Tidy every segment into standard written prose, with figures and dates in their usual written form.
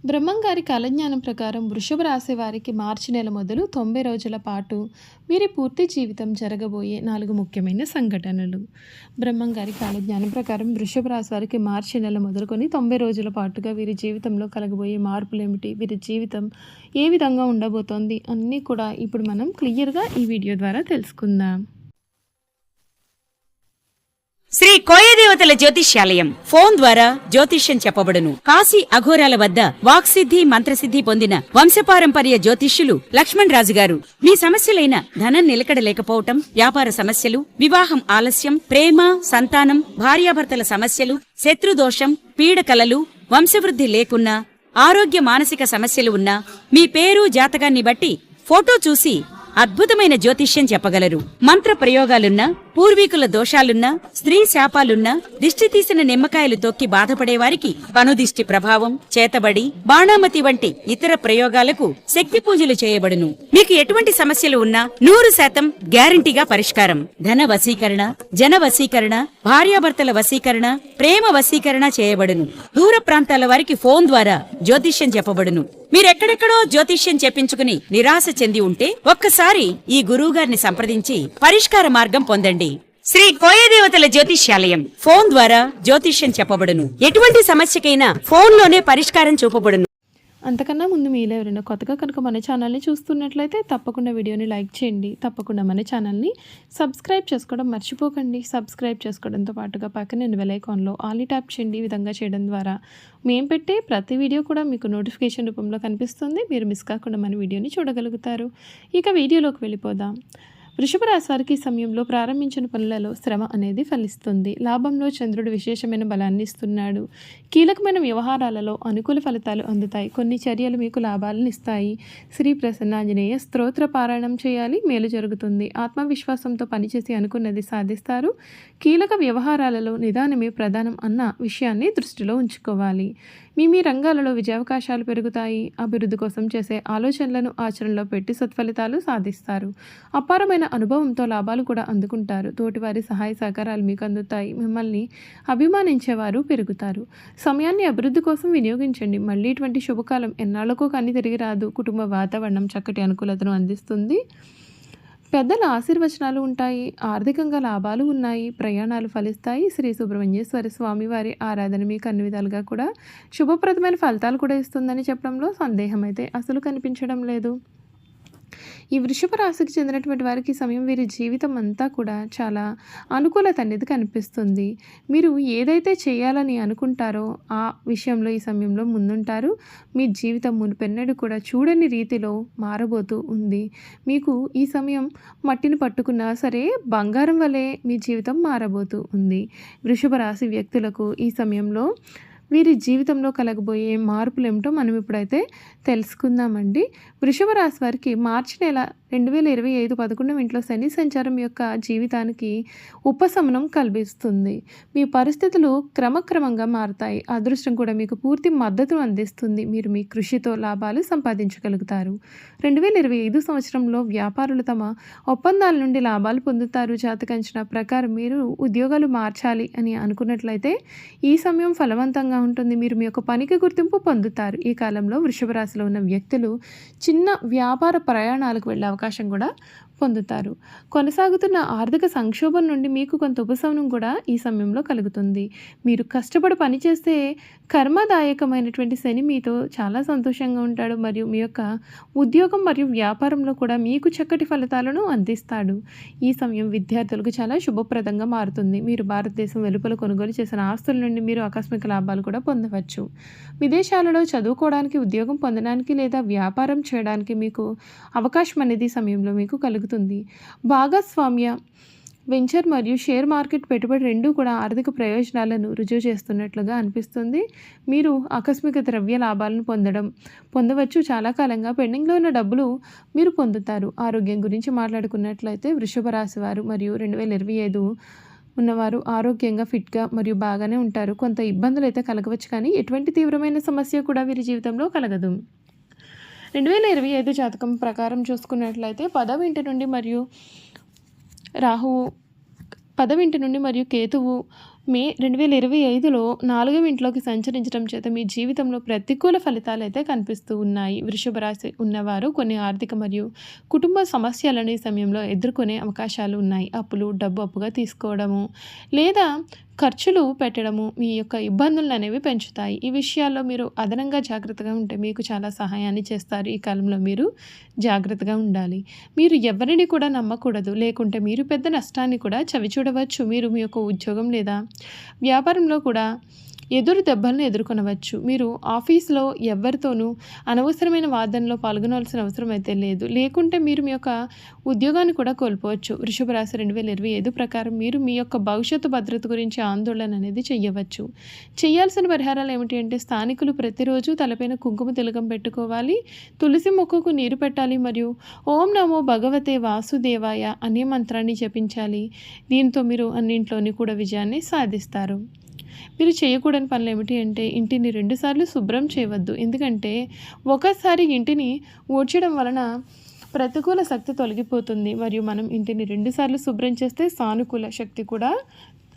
బ్రహ్మంగారి కాలజ్ఞానం ప్రకారం వృషభ రాశి వారికి మార్చి నెల మొదలు 90 రోజుల పాటు వీరి పూర్తి జీవితం జరగబోయే 4 ముఖ్యమైన సంఘటనలు. బ్రహ్మంగారి కాలజ్ఞానం ప్రకారం వృషభ రాశి వారికి మార్చి నెల మొదలుకొని 90 రోజుల పాటుగా వీరి జీవితంలో కలగబోయే మార్పులు ఏమిటి, వీరి జీవితం ఏ విధంగా ఉండబోతోంది అన్నీ కూడా ఇప్పుడు మనం క్లియర్గా ఈ వీడియో ద్వారా తెలుసుకుందాం. శ్రీ కోయదేవతల జ్యోతిష్యాలయం ఫోన్ ద్వారా జ్యోతిష్యం చెప్పబడును. కాశీ అఘోరాల వద్ద వాక్సిద్ధి మంత్రసిద్ధి పొందిన వంశపారంపర్య జ్యోతిష్యులు లక్ష్మణ్ రాజు గారు మీ సమస్యలైన ధనం నిలకడ లేకపోవటం, వ్యాపార సమస్యలు, వివాహం ఆలస్యం, ప్రేమ, సంతానం, భార్యాభర్తల సమస్యలు, శత్రుదోషం, పీడకలలు, వంశవృద్ధి లేకున్నా, ఆరోగ్య మానసిక సమస్యలు ఉన్నా మీ పేరు జాతకాన్ని బట్టి ఫోటో చూసి అద్భుతమైన జ్యోతిష్యం చెప్పగలరు. మంత్ర ప్రయోగాలున్నా, పూర్వీకుల దోషాలున్నా, స్త్రీ శాపాలున్నా, దిష్టి తీసిన నిమ్మకాయలు తొక్కి బాధపడేవారికి కనుదిష్టి ప్రభావం, చేతబడి, బాణామతి వంటి ఇతర ప్రయోగాలకు శక్తి పూజలు చేయబడును. మీకు ఎటువంటి సమస్యలు ఉన్నా 100% గ్యారంటీగా పరిష్కారం. ధన వశీకరణ, జన వశీకరణ, భార్యాభర్తల వశీకరణ, ప్రేమ వశీకరణ చేయబడును. దూర ప్రాంతాల వారికి ఫోన్ ద్వారా జ్యోతిష్యం చెప్పబడును. మీరెక్కడెక్కడో జ్యోతిష్యం చెప్పించుకుని నిరాశ చెంది ఉంటే ఒక్కసారి ఈ గురువుగారిని సంప్రదించి పరిష్కార మార్గం పొందండి. శ్రీ కోయదేవతల జ్యోతిష్యాలయం ఫోన్ ద్వారా జ్యోతిష్యం చెప్పబడును. ఎటువంటి సమస్యకైనా ఫోన్లోనే పరిష్కారం చూపబడును. అంతకన్నా ముందు మీలో ఎవరైనా కొత్తగా కనుక మన ఛానల్ని చూస్తున్నట్లయితే తప్పకుండా వీడియోని లైక్ చేయండి. తప్పకుండా మన ఛానల్ని సబ్స్క్రైబ్ చేసుకోవడం మర్చిపోకండి. సబ్స్క్రైబ్ చేసుకోవడంతో పాటుగా పక్కన బెల్ ఐకాన్లో ఆల్ ట్యాప్ చేయండి. ఈ విధంగా చేయడం ద్వారా మేము పెట్టే ప్రతి వీడియో కూడా మీకు నోటిఫికేషన్ రూపంలో కనిపిస్తుంది. మీరు మిస్ కాకుండా మన వీడియోని చూడగలుగుతారు. ఇక వీడియోలోకి వెళ్ళిపోదాం. వృషభ రాశి వారికి ఈ సమయంలో ప్రారంభించిన పనులలో శ్రమ అనేది ఫలిస్తుంది. లాభంలో చంద్రుడు విశేషమైన బలాన్ని ఇస్తున్నాడు. కీలకమైన వ్యవహారాలలో అనుకూల ఫలితాలు అందుతాయి. కొన్ని చర్యలు మీకు లాభాలను ఇస్తాయి. శ్రీ ప్రసన్నాంజనేయ స్తోత్ర పారాయణం చేయాలి, మేలు జరుగుతుంది. ఆత్మవిశ్వాసంతో పనిచేసి అనుకున్నది సాధిస్తారు. కీలక వ్యవహారాలలో నిదానమే ప్రధానం అన్న విషయాన్ని దృష్టిలో ఉంచుకోవాలి. మీ రంగాలలో విజయావకాశాలు పెరుగుతాయి. అభివృద్ధి కోసం చేసే ఆలోచనలను ఆచరణలో పెట్టి సత్ఫలితాలు సాధిస్తారు. అపారమైన అనుభవంతో లాభాలు కూడా అందుకుంటారు. తోటివారి సహాయ సహకారాలు మీకు అందుతాయి. మిమ్మల్ని అభిమానించేవారు పెరుగుతారు. సమయాన్ని అభివృద్ధి కోసం వినియోగించండి. మళ్ళీ ఇటువంటి శుభకాలం ఎన్నాళ్ళకో కానీ తిరిగి రాదు. కుటుంబ వాతావరణం చక్కటి అనుకూలతను అందిస్తుంది. పెద్దల ఆశీర్వచనాలు ఉంటాయి. ఆర్థికంగా లాభాలు ఉన్నాయి. ప్రయాణాలు ఫలిస్తాయి. శ్రీ సుబ్రహ్మణ్యేశ్వర స్వామి వారి ఆరాధన మీకు అన్ని విధాలుగా కూడా శుభప్రదమైన ఫలితాలు కూడా ఇస్తుందని చెప్పడంలో సందేహం అయితే అసలు కనిపించడం లేదు. ఈ వృషభ రాశికి చెందినటువంటి వారికి సమయం వీరి జీవితం అంతా కూడా చాలా అనుకూలత అనేది కనిపిస్తుంది. మీరు ఏదైతే చేయాలని అనుకుంటారో ఆ విషయంలో ఈ సమయంలో ముందుంటారు. మీ జీవితం మునుపెన్నడూ కూడా చూడని రీతిలో మారబోతూ ఉంది. మీకు ఈ సమయం మట్టిని పట్టుకున్నా సరే బంగారం వలె మీ జీవితం మారబోతూ ఉంది. వృషభ రాశి వ్యక్తులకు ఈ సమయంలో వీరి జీవితంలో కలగబోయే మార్పులు ఏమిటో మనం ఇప్పుడైతే తెలుసుకుందామండి. వృషభ రాశి వారికి మార్చి నెల 2025 11వ ఇంట్లో శని సంచారం యొక్క జీవితానికి ఉపశమనం కల్పిస్తుంది. మీ పరిస్థితులు క్రమక్రమంగా మారుతాయి. అదృష్టం కూడా మీకు పూర్తి మద్దతును అందిస్తుంది. మీరు మీ కృషితో లాభాలు సంపాదించగలుగుతారు. 2025 సంవత్సరంలో వ్యాపారులు తమ ఒప్పందాల నుండి లాభాలు పొందుతారు. జాతకంచనా ప్రకారం మీరు ఉద్యోగాలు మార్చాలి అని అనుకున్నట్లయితే ఈ సమయం ఫలవంతంగా ఉంటుంది. మీరు మీ యొక్క పనికి గుర్తింపు పొందుతారు. ఈ కాలంలో వృషభ రాశిలో ఉన్న వ్యక్తులు చిన్న వ్యాపార ప్రయాణాలకు వెళ్ళే అవకాశం కూడా పొందుతారు. కొనసాగుతున్న ఆర్థిక సంక్షోభం నుండి మీకు కొంత ఉపశమనం కూడా ఈ సమయంలో కలుగుతుంది. మీరు కష్టపడి పనిచేస్తే కర్మదాయకమైనటువంటి శని మీతో చాలా సంతోషంగా ఉంటాడు మరియు మీ యొక్క ఉద్యోగం మరియు వ్యాపారంలో కూడా మీకు చక్కటి ఫలితాలను అందిస్తాడు. ఈ సమయం విద్యార్థులకు చాలా శుభప్రదంగా మారుతుంది. మీరు భారతదేశం వెలుపల కొనుగోలు చేసిన ఆస్తుల నుండి మీరు ఆకస్మిక లాభాలు కూడా పొందవచ్చు. విదేశాలలో చదువుకోవడానికి, ఉద్యోగం పొందడానికి లేదా వ్యాపారం చేయడానికి మీకు అవకాశం అనేది ఈ సమయంలో మీకు కలుగుతుంది. భాగస్వామ్య, వెంచర్ మరియు షేర్ మార్కెట్ పెట్టుబడి రెండూ కూడా ఆర్థిక ప్రయోజనాలను రుజువు చేస్తున్నట్లుగా అనిపిస్తుంది. మీరు ఆకస్మిక ద్రవ్య లాభాలను పొందవచ్చు. చాలా కాలంగా పెండింగ్లో ఉన్న డబ్బులు మీరు పొందుతారు. ఆరోగ్యం గురించి మాట్లాడుకున్నట్లయితే వృషభ రాశి వారు మరియు 2025 ఉన్నవారు ఆరోగ్యంగా ఫిట్గా మరియు బాగానే ఉంటారు. కొంత ఇబ్బందులు అయితే కలగవచ్చు, కానీ ఎటువంటి తీవ్రమైన సమస్య కూడా వీరి జీవితంలో కలగదు. 2025 జాతకం ప్రకారం చూసుకున్నట్లయితే 10వ ఇంటి నుండి మరియు రాహువు 10వ ఇంటి నుండి మరియు కేతువు మే 2025లో 4వ ఇంట్లోకి సంచరించడం చేత మీ జీవితంలో ప్రతికూల ఫలితాలైతే కనిపిస్తూ ఉన్నాయి. వృషభ రాశి ఉన్నవారు కొన్ని ఆర్థిక మరియు కుటుంబ సమస్యలను ఈ సమయంలో ఎదుర్కొనే అవకాశాలు ఉన్నాయి. అప్పులు, డబ్బు అప్పుగా తీసుకోవడము లేదా ఖర్చులు పెట్టడము మీ యొక్క ఇబ్బందులను అనేవి పెంచుతాయి. ఈ విషయాల్లో మీరు అదనంగా జాగ్రత్తగా ఉంటే మీకు చాలా సహాయాన్ని చేస్తారు. ఈ కాలంలో మీరు జాగ్రత్తగా ఉండాలి. మీరు ఎవరిని కూడా నమ్మకూడదు, లేకుంటే మీరు పెద్ద నష్టాన్ని కూడా చవిచూడవచ్చు. మీరు మీ యొక్క ఉద్యోగం లేదా వ్యాపారంలో కూడా ఎదురు దెబ్బలను ఎదుర్కొనవచ్చు. మీరు ఆఫీస్లో ఎవరితోనూ అనవసరమైన వాదనలో పాల్గొనవలసిన అవసరం అయితే లేదు, లేకుంటే మీరు మీ యొక్క ఉద్యోగాన్ని కూడా కోల్పోవచ్చు. వృషభ రాశి 2025 ప్రకారం మీరు మీ యొక్క భవిష్యత్తు భద్రత గురించి ఆందోళన అనేది చేయవచ్చు. చేయాల్సిన పరిహారాలు ఏమిటి అంటే స్థానికులు ప్రతిరోజు తలపైన కుంకుమ తిలకం పెట్టుకోవాలి, తులసి మొక్కకు నీరు పెట్టాలి మరియు ఓం నమో భగవతే వాసుదేవాయ అనే మంత్రాన్ని జపించాలి. దీంతో మీరు అన్నింట్లోని కూడా విజయాన్ని సాధిస్తారు. మీరు చేయకూడని పనులు ఏమిటి అంటే ఇంటిని 2 సార్లు శుభ్రం చేయవద్దు. ఎందుకంటే ఒకసారి ఇంటిని ఊడ్చడం వలన ప్రతికూల శక్తి తొలగిపోతుంది మరియు మనం ఇంటిని 2 సార్లు శుభ్రం చేస్తే సానుకూల శక్తి కూడా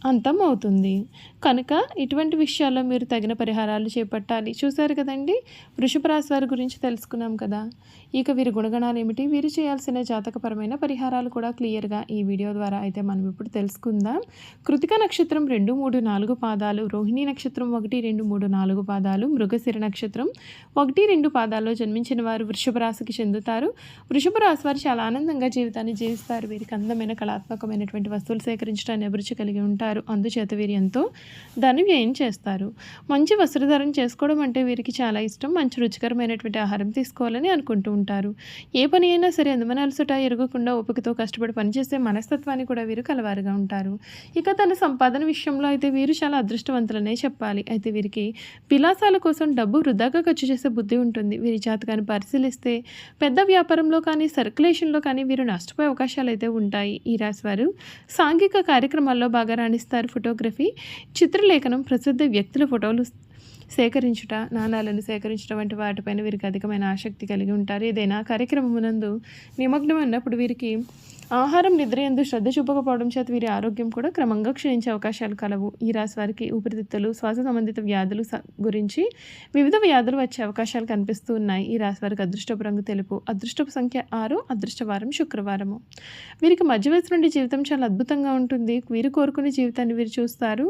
అంతం అవుతుంది. కనుక ఇటువంటి విషయాల్లో మీరు తగిన పరిహారాలు చేపట్టాలి. చూశారు కదండి, వృషభ రాశి వారి గురించి తెలుసుకున్నాం కదా. ఇక వీరి గుణగణాలు ఏమిటి, వీరు చేయాల్సిన జాతకపరమైన పరిహారాలు కూడా క్లియర్గా ఈ వీడియో ద్వారా అయితే మనం ఇప్పుడు తెలుసుకుందాం. కృతిక నక్షత్రం 2, 3, 4 పాదాలు, రోహిణి నక్షత్రం 1, 2, 3, 4 పాదాలు, మృగశిర నక్షత్రం 1, 2 పాదాల్లో జన్మించిన వారు వృషభ రాశికి చెందుతారు. వృషభ రాశి వారు చాలా ఆనందంగా జీవితాన్ని జీవిస్తారు. వీరికి అందమైన కళాత్మకమైనటువంటి వస్తువులు సేకరించడానికి అభిరుచి కలిగి ఉంటారు. అందుచేత వీరు ఎంతో ధన వ్యయం చేస్తారు. మంచి వస్త్రధారణ చేసుకోవడం అంటే వీరికి చాలా ఇష్టం. మంచి రుచికరమైనటువంటి ఆహారం తీసుకోవాలని అనుకుంటూ ఉంటారు. ఏ పని అయినా సరే అందమైన అలసట ఎరగకుండా ఓపికతో కష్టపడి పనిచేసే మనస్తత్వాన్ని కూడా వీరు కలవారుగా ఉంటారు. ఇక తన సంపాదన విషయంలో అయితే వీరు చాలా అదృష్టవంతులనే చెప్పాలి. అయితే వీరికి విలాసాల కోసం డబ్బు వృధాగా ఖర్చు చేసే బుద్ధి ఉంటుంది. వీరి జాతకాన్ని పరిశీలిస్తే పెద్ద వ్యాపారంలో కానీ సర్క్యులేషన్లో కానీ వీరు నష్టపోయే అవకాశాలు అయితే ఉంటాయి. ఈ రాశి వారు సాంఘిక కార్యక్రమాల్లో బాగా రాణిస్తారు. ఫోటోగ్రఫీ, చిత్రలేఖనం, ప్రసిద్ధ వ్యక్తుల ఫోటోలు సేకరించుట, నాణాలను సేకరించడం వంటి వాటిపైన వీరికి అధికమైన ఆసక్తి కలిగి ఉంటారు. ఏదైనా కార్యక్రమమునందు నిమగ్నం ఉన్నప్పుడు వీరికి ఆహారం, నిద్ర యందు శ్రద్ధ చూపకపోవడం చేత వీరి ఆరోగ్యం కూడా క్రమంగా క్షీణించే అవకాశాలు కలవు. ఈ రాశి వారికి ఊపిరితిత్తులు, శ్వాస సంబంధిత వ్యాధులు గురించి వివిధ వ్యాధులు వచ్చే అవకాశాలు కనిపిస్తూ ఉన్నాయి. ఈ రాశి వారికి అదృష్టపు రంగు తెలుపు, అదృష్టపు సంఖ్య 6, అదృష్టవారం శుక్రవారము. వీరికి మధ్య వయసు నుండి జీవితం చాలా అద్భుతంగా ఉంటుంది. వీరు కోరుకునే జీవితాన్ని వీరు చూస్తారు.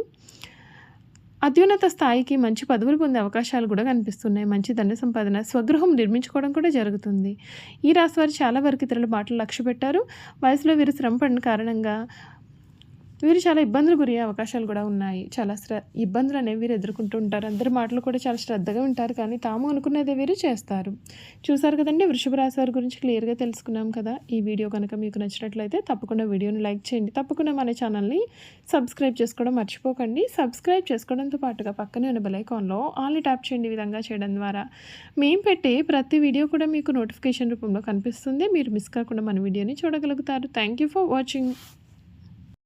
అత్యున్నత స్థాయికి మంచి పదవులు పొందే అవకాశాలు కూడా కనిపిస్తున్నాయి. మంచి ధన సంపాదన, స్వగృహం నిర్మించుకోవడం కూడా జరుగుతుంది. ఈ రాశి వారు చాలా వరకు ఇతరుల మాటలు లక్ష్య పెట్టారు. వయసులో వీరు శ్రమ పడిన కారణంగా వీరు చాలా ఇబ్బందులు గురయ్యే అవకాశాలు కూడా ఉన్నాయి. చాలా ఇబ్బందులు అనేవి వీరు ఎదుర్కొంటూ ఉంటారు. అందరి మాటలు కూడా చాలా శ్రద్ధగా ఉంటారు, కానీ తాము అనుకున్నదే వీరు చేస్తారు. చూసారు కదండి, వృషభ రాశి వారి గురించి క్లియర్గా తెలుసుకున్నాం కదా. ఈ వీడియో కనుక మీకు నచ్చినట్లయితే తప్పకుండా వీడియోని లైక్ చేయండి. తప్పకుండా మన ఛానల్ని సబ్స్క్రైబ్ చేసుకోవడం మర్చిపోకండి. సబ్స్క్రైబ్ చేసుకోవడంతో పాటుగా పక్కనే ఉన్న బెల్ ఐకాన్లో ఆల్ని ట్యాప్ చేయండి. ఈ విధంగా చేయడం ద్వారా మేము పెట్టే ప్రతి వీడియో కూడా మీకు నోటిఫికేషన్ రూపంలో కనిపిస్తుంది. మీరు మిస్ కాకుండా మన వీడియోని చూడగలుగుతారు. Thank you for watching.